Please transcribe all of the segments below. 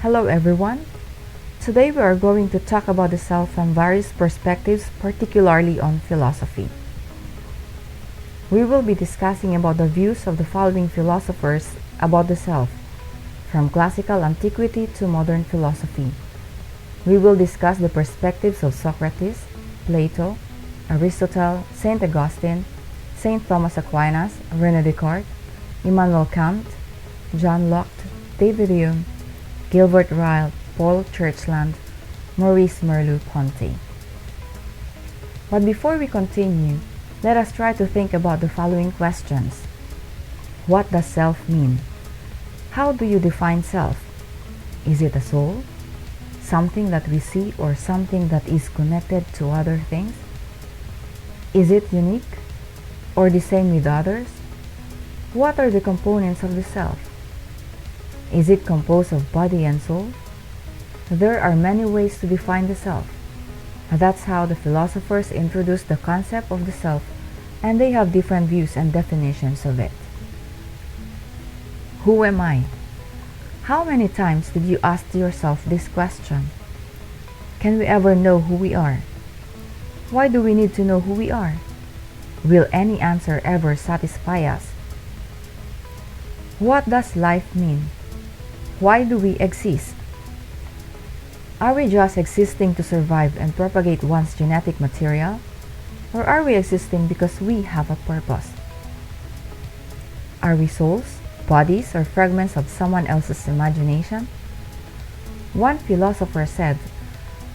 Hello everyone. Today we are going to talk about the self from various perspectives, particularly on philosophy. We will be discussing about the views of the following philosophers about the self, from classical antiquity to modern philosophy. We will discuss the perspectives of Socrates, Plato, Aristotle, Saint Augustine, Saint Thomas Aquinas, Rene Descartes, Immanuel Kant, John Locke, David Hume, Gilbert Ryle, Paul Churchland, Maurice Merleau-Ponty. But before we continue, let us try to think about the following questions. What does self mean? How do you define self? Is it a soul? Something that we see or something that is connected to other things? Is it unique or the same with others? What are the components of the self? Is it composed of body and soul? There are many ways to define the self. That's how the philosophers introduced the concept of the self, and they have different views and definitions of it. Who am I? How many times did you ask yourself this question? Can we ever know who we are? Why do we need to know who we are? Will any answer ever satisfy us? What does life mean? Why do we exist? Are we just existing to survive and propagate one's genetic material? Or are we existing because we have a purpose? Are we souls, bodies, or fragments of someone else's imagination? One philosopher said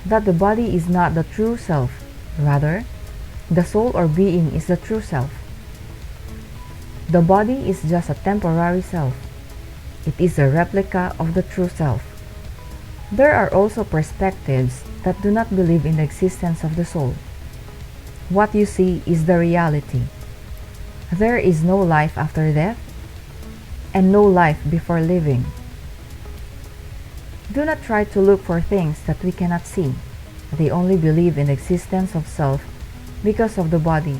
that the body is not the true self, rather, the soul or being is the true self. The body is just a temporary self. It is a replica of the true self. There are also perspectives that do not believe in the existence of the soul. What you see is the reality. There is no life after death and no life before living. Do not try to look for things that we cannot see. They only believe in the existence of self because of the body.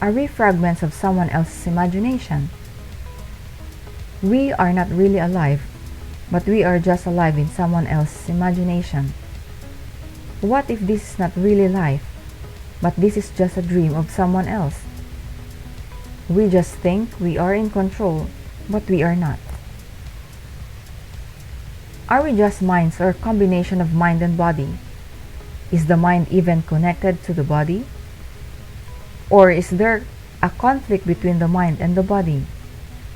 Are we fragments of someone else's imagination? We are not really alive, but we are just alive in someone else's imagination. What if this is not really life, but this is just a dream of someone else? We just think we are in control, but we are not. Are we just minds or a combination of mind and body? Is the mind even connected to the body? Or is there a conflict between the mind and the body?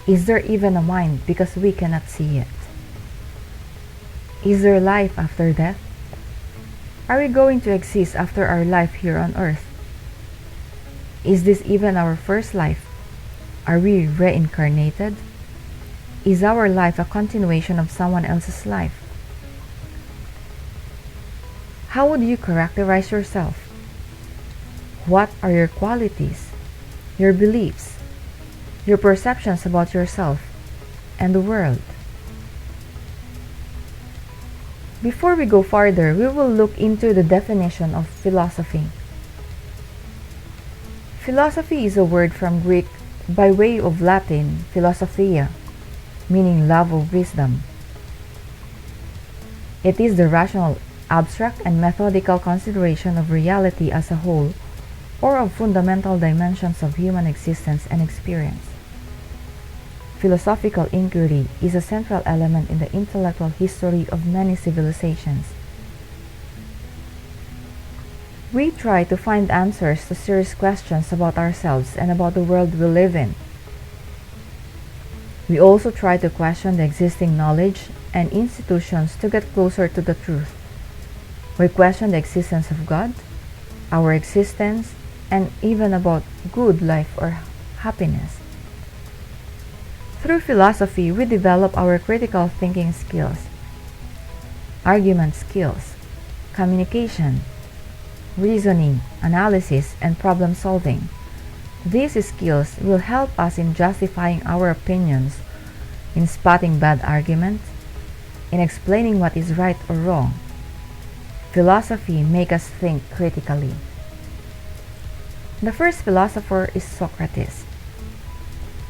Is there even a mind because we cannot see it? Is there life after death? Are we going to exist after our life here on earth? Is this even our first life? Are we reincarnated? Is our life a continuation of someone else's life? How would you characterize yourself? What are your qualities, your beliefs, your perceptions about yourself and the world? Before we go farther, we will look into the definition of philosophy. Philosophy is a word from Greek by way of Latin philosophia, meaning love of wisdom. It is the rational, abstract, and methodical consideration of reality as a whole, or of fundamental dimensions of human existence and experience. Philosophical inquiry is a central element in the intellectual history of many civilizations. We try to find answers to serious questions about ourselves and about the world we live in. We also try to question the existing knowledge and institutions to get closer to the truth. We question the existence of God, our existence, and even about good life or happiness. Through philosophy, we develop our critical thinking skills, argument skills, communication, reasoning, analysis, and problem solving. These skills will help us in justifying our opinions, in spotting bad arguments, in explaining what is right or wrong. Philosophy makes us think critically. The first philosopher is Socrates.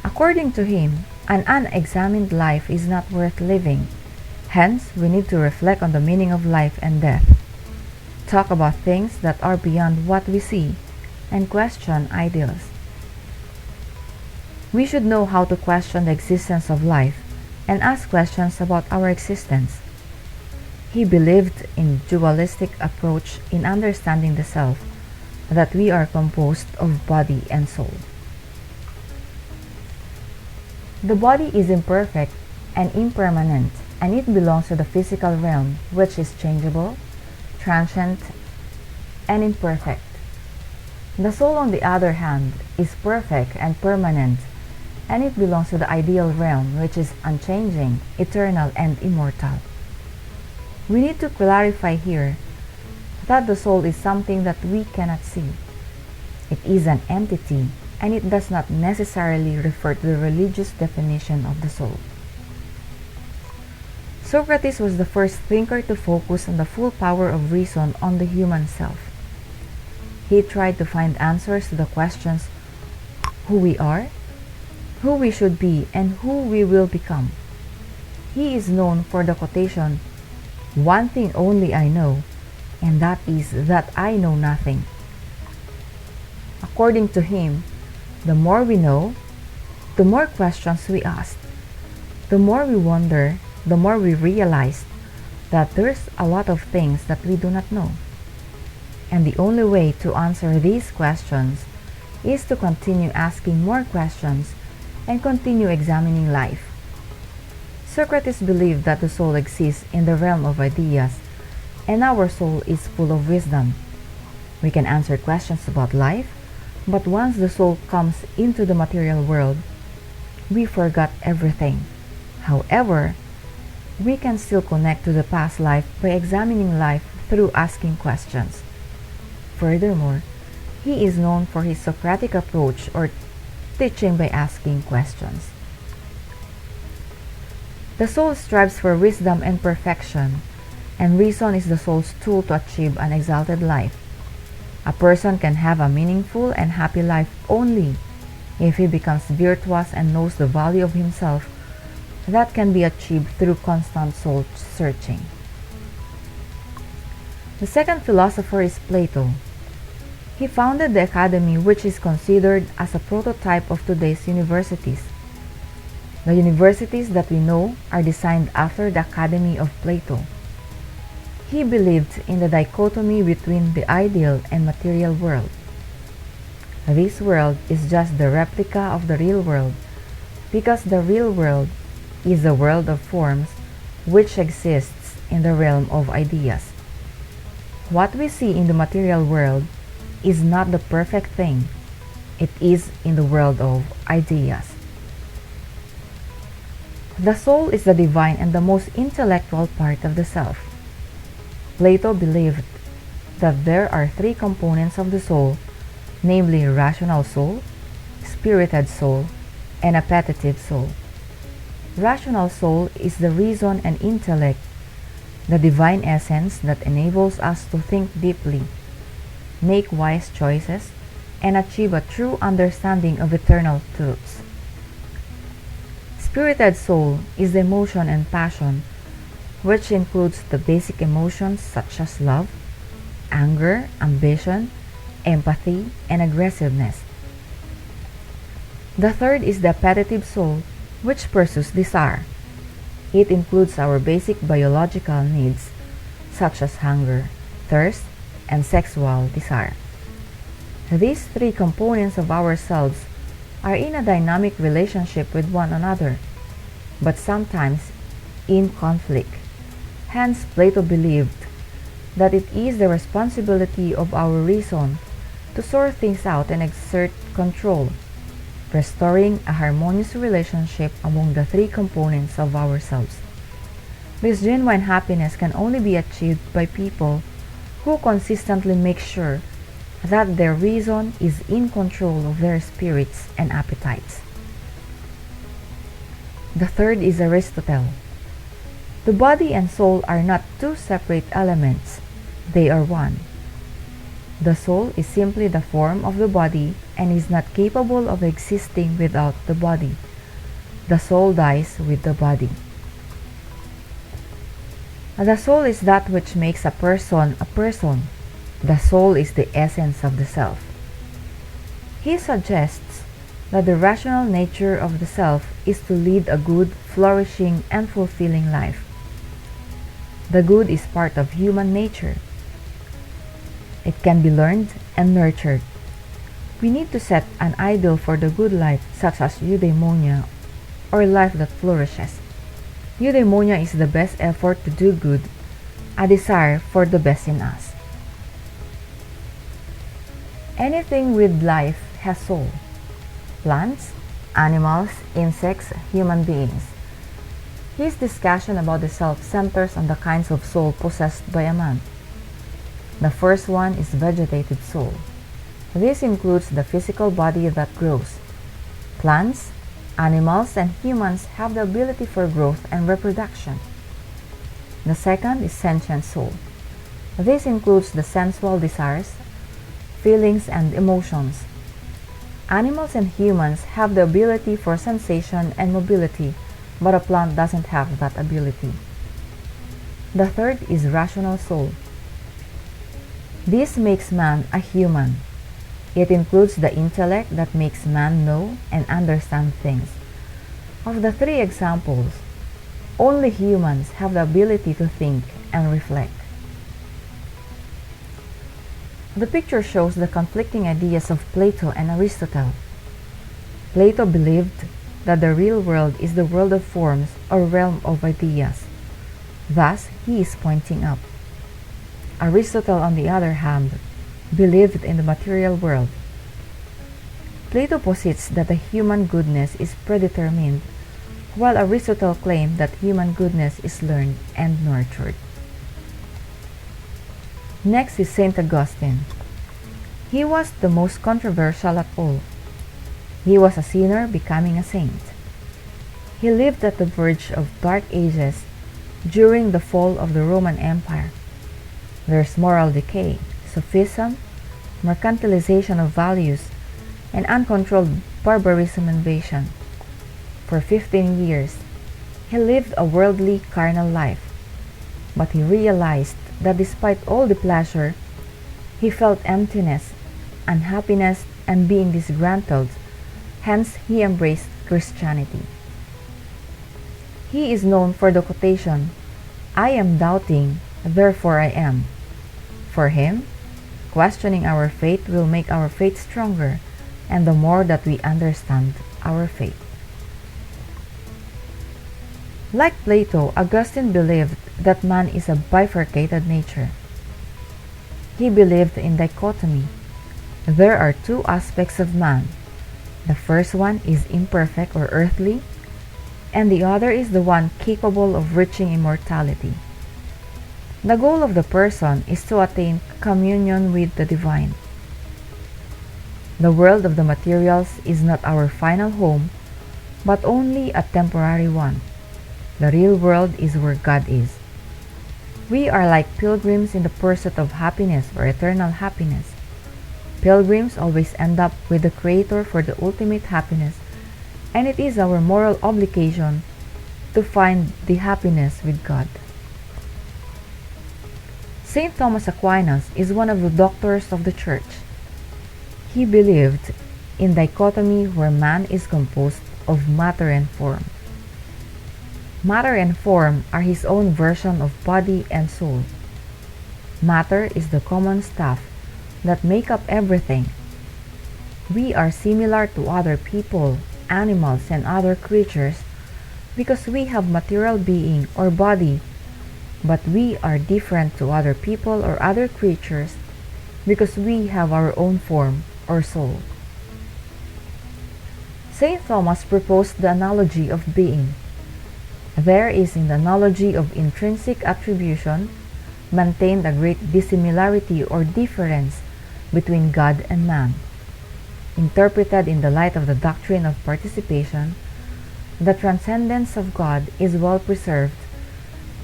According to him, an unexamined life is not worth living. Hence, we need to reflect on the meaning of life and death, talk about things that are beyond what we see, and question ideals. We should know how to question the existence of life and ask questions about our existence. He believed in dualistic approach in understanding the self, that we are composed of body and soul. The body is imperfect and impermanent, and it belongs to the physical realm, which is changeable, transient, and imperfect. The soul, on the other hand, is perfect and permanent, and it belongs to the ideal realm, which is unchanging, eternal, and immortal. We need to clarify here that the soul is something that we cannot see. It is an entity, and it does not necessarily refer to the religious definition of the soul. Socrates was the first thinker to focus on the full power of reason on the human self. He tried to find answers to the questions who we are, who we should be, and who we will become. He is known for the quotation, "One thing only I know, and that is that I know nothing." According to him, the more we know, the more questions we ask. The more we wonder, the more we realize that there's a lot of things that we do not know. And the only way to answer these questions is to continue asking more questions and continue examining life. Socrates believed that the soul exists in the realm of ideas, and our soul is full of wisdom. We can answer questions about life, but once the soul comes into the material world, we forgot everything. However, we can still connect to the past life by examining life through asking questions. Furthermore, he is known for his Socratic approach, or teaching by asking questions. The soul strives for wisdom and perfection, and reason is the soul's tool to achieve an exalted life. A person can have a meaningful and happy life only if he becomes virtuous and knows the value of himself. That can be achieved through constant soul searching. The second philosopher is Plato. He founded the academy, which is considered as a prototype of today's universities. The universities that we know are designed after the Academy of Plato. He believed in the dichotomy between the ideal and material world. This world is just the replica of the real world, because the real world is a world of forms which exists in the realm of ideas. What we see in the material world is not the perfect thing. It is in the world of ideas. The soul is the divine and the most intellectual part of the self. Plato believed that there are three components of the soul, namely rational soul, spirited soul, and appetitive soul. Rational soul is the reason and intellect, the divine essence that enables us to think deeply, make wise choices, and achieve a true understanding of eternal truths. Spirited soul is the emotion and passion, which includes the basic emotions such as love, anger, ambition, empathy, and aggressiveness. The third is the appetitive soul, which pursues desire. It includes our basic biological needs, such as hunger, thirst, and sexual desire. These three components of ourselves are in a dynamic relationship with one another, but sometimes in conflict. Hence, Plato believed that it is the responsibility of our reason to sort things out and exert control, restoring a harmonious relationship among the three components of ourselves. This genuine happiness can only be achieved by people who consistently make sure that their reason is in control of their spirits and appetites. The third is Aristotle. The body and soul are not two separate elements, they are one. The soul is simply the form of the body and is not capable of existing without the body. The soul dies with the body. The soul is that which makes a person a person. The soul is the essence of the self. He suggests that the rational nature of the self is to lead a good, flourishing, and fulfilling life. The good is part of human nature. It can be learned and nurtured. We need to set an ideal for the good life, such as eudaimonia, or life that flourishes. Eudaimonia is the best effort to do good, a desire for the best in us. Anything with life has soul. Plants, animals, insects, human beings. His discussion about the self centers on the kinds of soul possessed by a man. The first one is vegetative soul. This includes the physical body that grows. Plants, animals, and humans have the ability for growth and reproduction. The second is sentient soul. This includes the sensual desires, feelings, and emotions. Animals and humans have the ability for sensation and mobility, but a plant doesn't have that ability. The third is rational soul. This makes man a human. It includes the intellect that makes man know and understand things. Of the three examples, only humans have the ability to think and reflect. The picture shows the conflicting ideas of Plato and Aristotle. Plato believed that the real world is the world of forms or realm of ideas. Thus, he is pointing up. Aristotle, on the other hand, believed in the material world. Plato posits that the human goodness is predetermined, while Aristotle claimed that human goodness is learned and nurtured. Next is St. Augustine. He was the most controversial of all. He was a sinner becoming a saint. He lived at the verge of dark ages during the fall of the Roman Empire. There's moral decay, sophism, mercantilization of values, and uncontrolled barbarism invasion. For 15 years, he lived a worldly, carnal life, but he realized that despite all the pleasure, he felt emptiness, unhappiness, and being disgruntled. Hence, he embraced Christianity. He is known for the quotation, "I am doubting, therefore I am." For him, questioning our faith will make our faith stronger, and the more that we understand our faith. Like Plato, Augustine believed that man is a bifurcated nature. He believed in dichotomy. There are two aspects of man. The first one is imperfect or earthly, and the other is the one capable of reaching immortality. The goal of the person is to attain communion with the divine. The world of the materials is not our final home, but only a temporary one. The real world is where God is. We are like pilgrims in the pursuit of happiness or eternal happiness. Pilgrims always end up with the Creator for the ultimate happiness, and it is our moral obligation to find the happiness with God. St. Thomas Aquinas is one of the doctors of the Church. He believed in dichotomy where man is composed of matter and form. Matter and form are his own version of body and soul. Matter is the common stuff that make up everything. We are similar to other people, animals, and other creatures because we have material being or body, but we are different to other people or other creatures because we have our own form or soul. St. Thomas proposed the analogy of being. There is in the analogy of intrinsic attribution maintained a great dissimilarity or difference between God and man. Interpreted in the light of the doctrine of participation, the transcendence of God is well preserved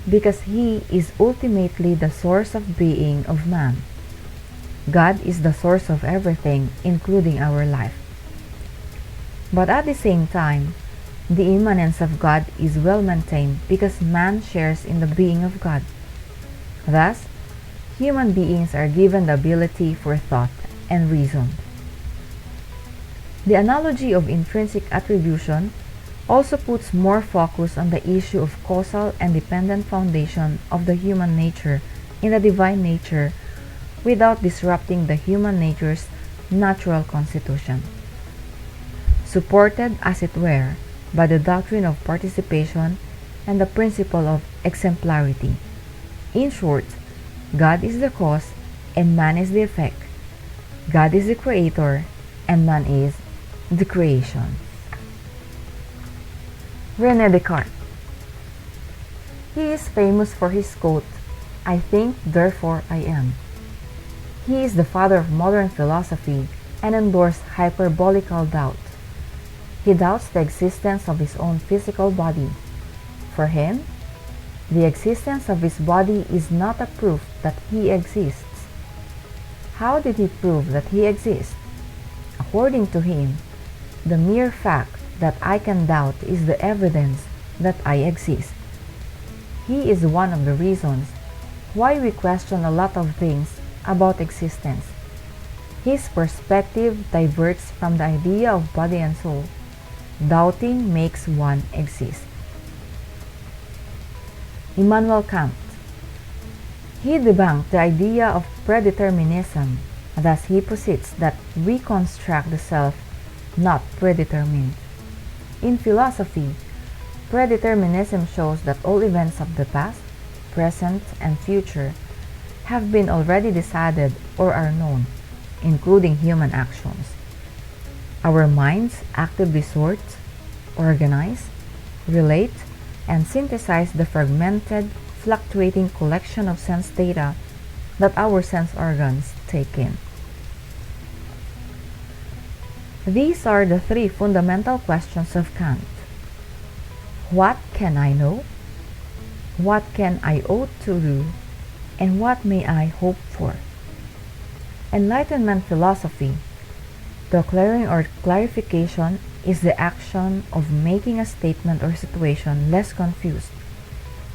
because He is ultimately the source of being of man. God is the source of everything, including our life. But at the same time, the immanence of God is well maintained because man shares in the being of God. Thus, human beings are given the ability for thought and reason. The analogy of intrinsic attribution also puts more focus on the issue of causal and dependent foundation of the human nature in the divine nature without disrupting the human nature's natural constitution. Supported, as it were, by the doctrine of participation and the principle of exemplarity. In short, God is the cause and man is the effect. God is the creator and man is the creation. Rene Descartes. He is famous for his quote, "I think, therefore I am." He is the father of modern philosophy and endorsed hyperbolical doubt. He doubts the existence of his own physical body. For him, the existence of his body is not a proof that he exists. How did he prove that he exists? According to him, the mere fact that I can doubt is the evidence that I exist. He is one of the reasons why we question a lot of things about existence. His perspective diverts from the idea of body and soul. Doubting makes one exist. Immanuel Kant. He debunked the idea of predeterminism. Thus he posits that we construct the self, not predetermined. In philosophy, predeterminism shows that all events of the past, present, and future have been already decided or are known, including human actions. Our minds actively sort, organize, relate, and synthesize the fragmented, fluctuating collection of sense data that our sense organs take in. These are the three fundamental questions of Kant. What can I know? What can I ought to do? And what may I hope for? Enlightenment philosophy, the clearing or clarification, is the action of making a statement or situation less confused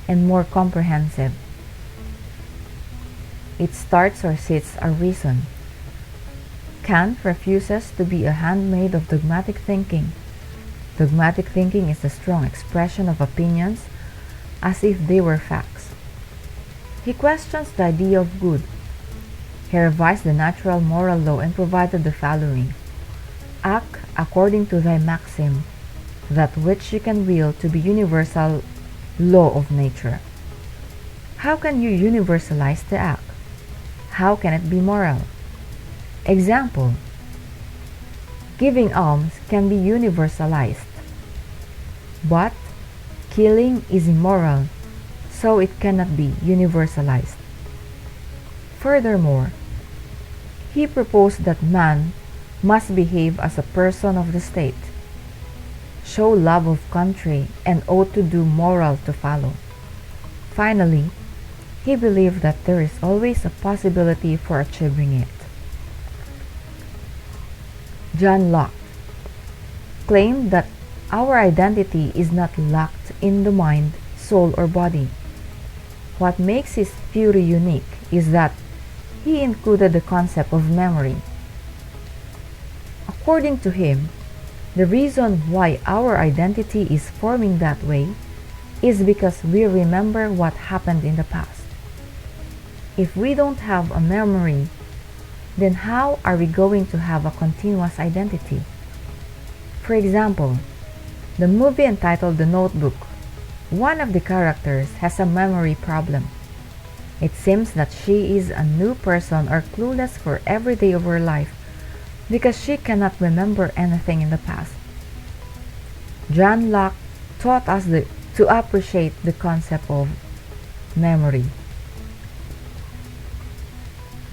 and more comprehensive. It starts or sits a reason. Kant refuses to be a handmaid of dogmatic thinking. Dogmatic thinking is the strong expression of opinions as if they were facts. He questions the idea of good. He revised the natural moral law and provided the following: act according to thy maxim, that which you can will to be universal law of nature. How can you universalize the act? How can it be moral? Example: giving alms can be universalized, but killing is immoral, so it cannot be universalized. Furthermore, he proposed that man must behave as a person of the state, show love of country, and ought to do moral to follow. Finally, he believed that there is always a possibility for achieving it. John Locke claimed that our identity is not locked in the mind, soul, or body. What makes his theory unique is that he included the concept of memory. According to him, the reason why our identity is forming that way is because we remember what happened in the past. If we don't have a memory, then how are we going to have a continuous identity? For example, the movie entitled The Notebook, one of the characters has a memory problem. It seems that she is a new person or clueless for every day of her life because she cannot remember anything in the past. John Locke taught us to appreciate the concept of memory.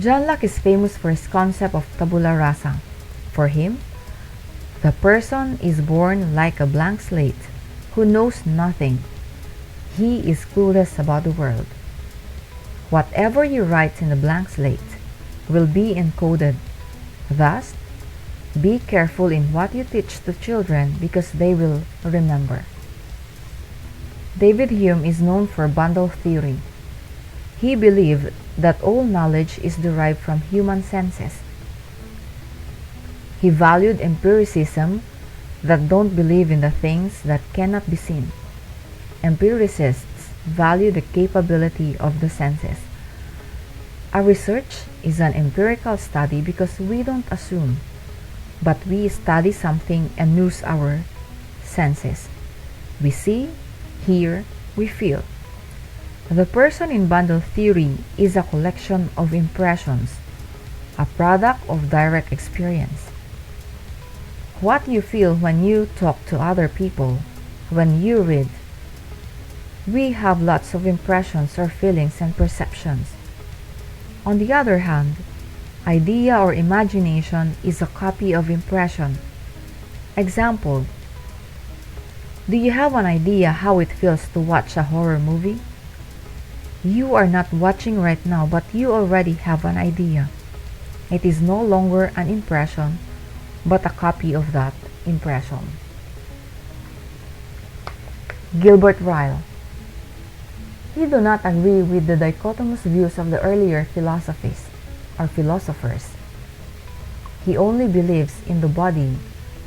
John Locke is famous for his concept of tabula rasa. For him, the person is born like a blank slate who knows nothing. He is clueless about the world. Whatever he writes in the blank slate will be encoded. Thus, be careful in what you teach to children because they will remember. David Hume is known for bundle theory. He believed that all knowledge is derived from human senses. He valued empiricism that don't believe in the things that cannot be seen. Empiricists value the capability of the senses. Our research is an empirical study because we don't assume, but we study something and use our senses. We see, hear, we feel. The person in bundle theory is a collection of impressions, a product of direct experience. What you feel when you talk to other people, when you read. We have lots of impressions or feelings and perceptions. On the other hand, idea or imagination is a copy of impression. Example: do you have an idea how it feels to watch a horror movie? You are not watching right now, but you already have an idea. It is no longer an impression, but a copy of that impression. Gilbert Ryle. He do not agree with the dichotomous views of the earlier philosophies or philosophers. He only believes in the body,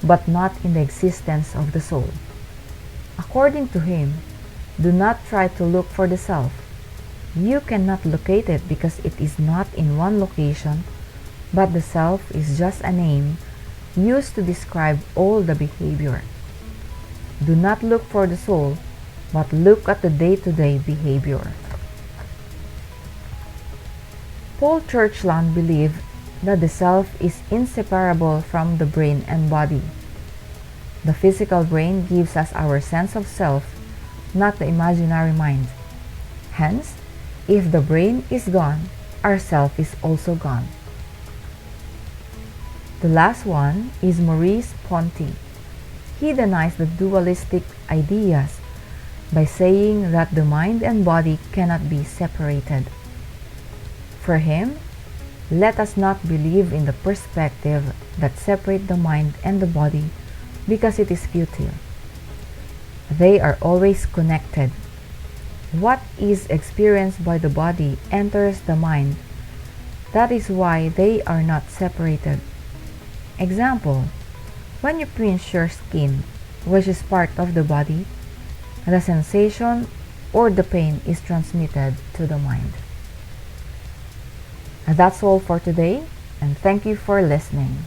but not in the existence of the soul. According to him, do not try to look for the self. You cannot locate it because it is not in one location, but the self is just a name used to describe all the behavior. Do not look for the soul, but look at the day-to-day behavior. Paul Churchland believed that the self is inseparable from the brain and body. The physical brain gives us our sense of self, not the imaginary mind. Hence, if the brain is gone, our self is also gone. The last one is Maurice Ponty. He denies the dualistic ideas by saying that the mind and body cannot be separated. For him, let us not believe in the perspective that separate the mind and the body because it is futile. They are always connected. What is experienced by the body enters the mind. That is why they are not separated. Example: when you pinch your skin, which is part of the body, the sensation or the pain is transmitted to the mind. That's all for today, and thank you for listening.